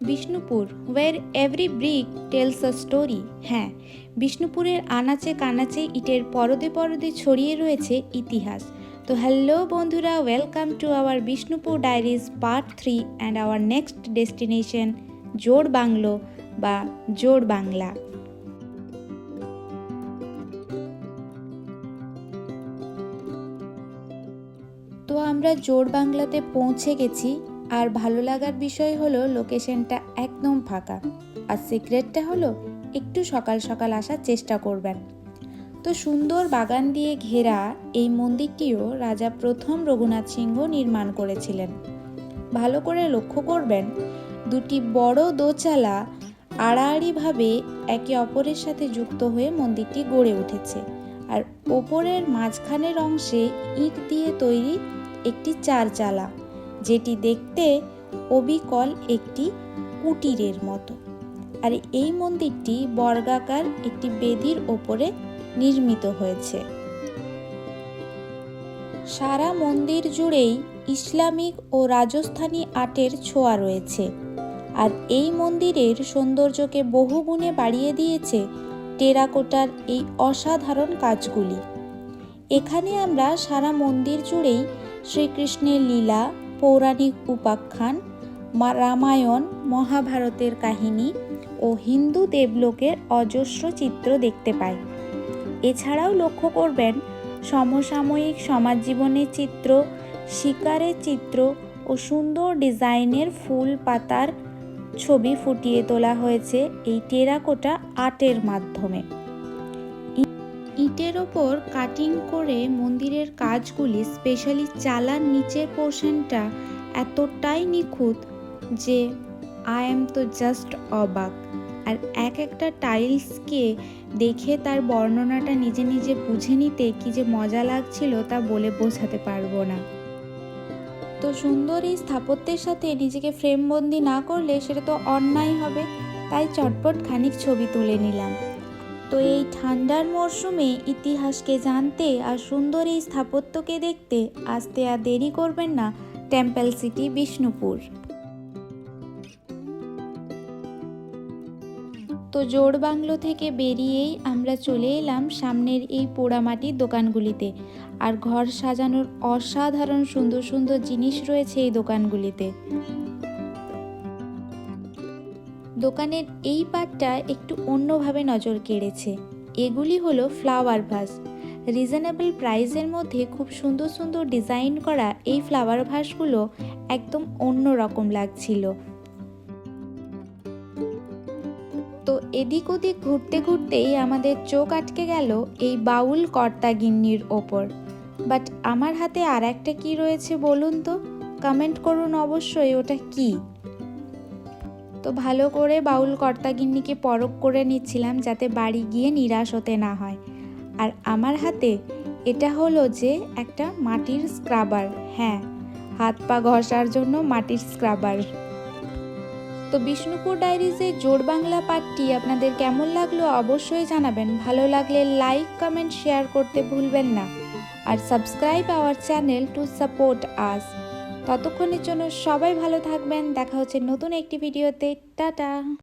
Bishnupur, where every brick tells a story. হ্যাঁ, বিষ্ণুপুরের আনাচে কানাচে ইটের পরদে পরদে ছড়িয়ে রয়েছে ইতিহাস। তো হ্যালো বন্ধুরা, welcome to our Bishnupur diaries part 3 and our next destination Jorbangla বা জোড়বাংলা। তো আমরা জোড়বাংলাতে পৌঁছে গেছি, আর ভালো লাগার বিষয় হলো লোকেশনটা একদম ফাঁকা, আর সিক্রেটটা হলো একটু সকাল সকাল আসার চেষ্টা করবেন। তো সুন্দর বাগান দিয়ে ঘেরা এই মন্দিরটিও রাজা প্রথম রঘুনাথ সিংহ নির্মাণ করেছিলেন। ভালো করে লক্ষ্য করবেন, দুটি বড় দোচালা আড়াআড়িভাবে একে অপরের সাথে যুক্ত হয়ে মন্দিরটি গড়ে উঠেছে, আর ওপরের মাঝখানের অংশে ইট দিয়ে তৈরি একটি চারচালা, যেটি দেখতে অবিকল একটি কুটিরের মতো। আর এই মন্দিরটি বর্গাকার একটি বেদির ওপরে নির্মিত হয়েছে। সারা মন্দির জুড়েই ইসলামিক ও রাজস্থানী আর্টের ছোঁয়া রয়েছে, আর এই মন্দিরের সৌন্দর্যকে বহুগুণে বাড়িয়ে দিয়েছে টেরাকোটার এই অসাধারণ কাজগুলি। এখানে আমরা সারা মন্দির জুড়েই শ্রীকৃষ্ণের লীলা, পৌরাণিক উপাখ্যান, রামায়ণ, মহাভারতের কাহিনী ও হিন্দু দেবলোকের অজস্র চিত্র দেখতে পাই। এছাড়াও লক্ষ্য করবেন, সমসাময়িক সমাজ জীবনের চিত্র, শিকারের চিত্র ও সুন্দর ডিজাইনের ফুল পাতার ছবি ফুটিয়ে তোলা হয়েছে এই টেরাকোটা আর্টের মাধ্যমে। ইটের ওপর কাটিং করে মন্দিরের কাজগুলি, স্পেশালি চালার নিচের পোর্শনটা এতটাই নিখুঁত যে আই এম তো জাস্ট অবাক। আর এক একটা টাইলসকে দেখে তার বর্ণনাটা নিজে নিজে বুঝে নিতে কি যে মজা লাগছিল তা বলে বোঝাতে পারবো না। তো সুন্দর এই স্থাপত্যের সাথে নিজেকে ফ্রেমবন্দি না করলে সেটা তো অন্যায় হবে, তাই চটপট খানিক ছবি তুলে নিলাম। তো এই ঠান্ডার মরশুমে ইতিহাসকে জানতে আর সুন্দর এই স্থাপত্যকে দেখতে আসতে আর দেরি করবেন না টেম্পল সিটি বিষ্ণুপুর। তো জোড়বাংলো থেকে বেরিয়েই আমরা চলে এলাম সামনের এই পোড়ামাটির দোকানগুলিতে, আর ঘর সাজানোর অসাধারণ সুন্দর সুন্দর জিনিস রয়েছে এই দোকানগুলিতে। দোকানের এই পার্টটা একটু অন্যভাবে নজর কেড়েছে। এগুলি হলো ফ্লাওয়ার ভাস। রিজনেবল প্রাইসের মধ্যে খুব সুন্দর সুন্দর ডিজাইন করা এই ফ্লাওয়ার ভাসগুলো একদম অন্য রকম লাগছিল। তো এদিক ওদিক ঘুরতে ঘুরতেই আমাদের চোখ আটকে গেল এই বাউল কর্তাগিন্নির ওপর। বাট আমার হাতে আর একটা কি রয়েছে বলুন তো, কমেন্ট করুন অবশ্যই ওটা কি। তো ভালো করে বাউল কর্তাগিন্নিকে পরখ করে নিচ্ছিলাম যাতে বাড়ি গিয়ে নিরাশ হতে না হয়। আর আমার হাতে এটা হলো যে একটা মাটির স্ক্রাবার। হ্যাঁ, হাত পা ঘষার জন্য মাটির স্ক্রাবার। তো বিষ্ণুপুর ডায়েরিজের জোড়বাংলা পার্টটি আপনাদের কেমন লাগলো অবশ্যই জানাবেন। ভালো লাগলে লাইক, কমেন্ট, শেয়ার করতে ভুলবেন না, আর subscribe our channel to support us. ততক্ষণের জন্য সবাই ভালো থাকবেন। দেখা হচ্ছে নতুন একটি ভিডিওতে। টাটা।